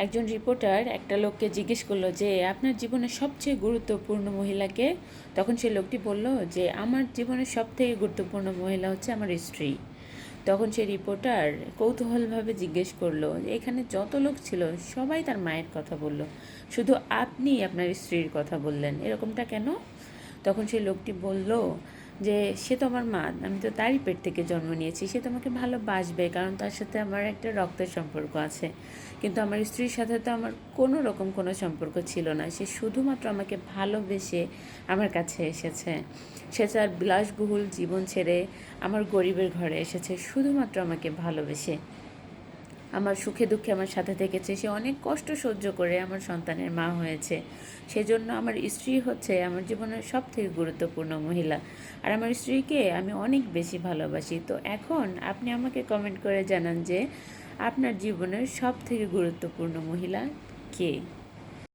একজন রিপোর্টার একটা লোককে জিজ্ঞেস করলো যে আপনার জীবনের সবচেয়ে গুরুত্বপূর্ণ মহিলাকে। তখন সেই লোকটি বলল যে আমার জীবনের সবথেকে গুরুত্বপূর্ণ মহিলা হচ্ছে আমার স্ত্রী। তখন সেই রিপোর্টার কৌতূহলভাবে জিজ্ঞেস করলো যে এখানে যত লোক ছিল সবাই তার মায়ের কথা বলল, শুধু আপনি আপনার স্ত্রীর কথা বললেন, এরকমটা কেন? তখন সেই লোকটি বলল যে সে তো আমার মা, আমি তো তারই পেট থেকে জন্ম নিয়েছি, সে তো আমাকে ভালোবাসবে, কারণ তার সাথে আমার একটা রক্তের সম্পর্ক আছে। কিন্তু আমার স্ত্রীর সাথে তো আমার কোনো রকম কোনো সম্পর্ক ছিল না, সে শুধুমাত্র আমাকে ভালোবেসে আমার কাছে এসেছে। সে তার বিলাসবহুল জীবন ছেড়ে আমার গরিবের ঘরে এসেছে শুধুমাত্র আমাকে ভালোবেসে। আমার সুখে দুঃখে আমার সাথে থেকেছে, সে অনেক কষ্ট সহ্য করে আমার সন্তানের মা হয়েছে। সেজন্য আমার স্ত্রী হচ্ছে আমার জীবনের সবথেকে গুরুত্বপূর্ণ মহিলা, আর আমার স্ত্রীকে আমি অনেক বেশি ভালোবাসি। তো এখন আপনি আমাকে কমেন্ট করে জানান যে আপনার জীবনের সবথেকে গুরুত্বপূর্ণ মহিলা কে।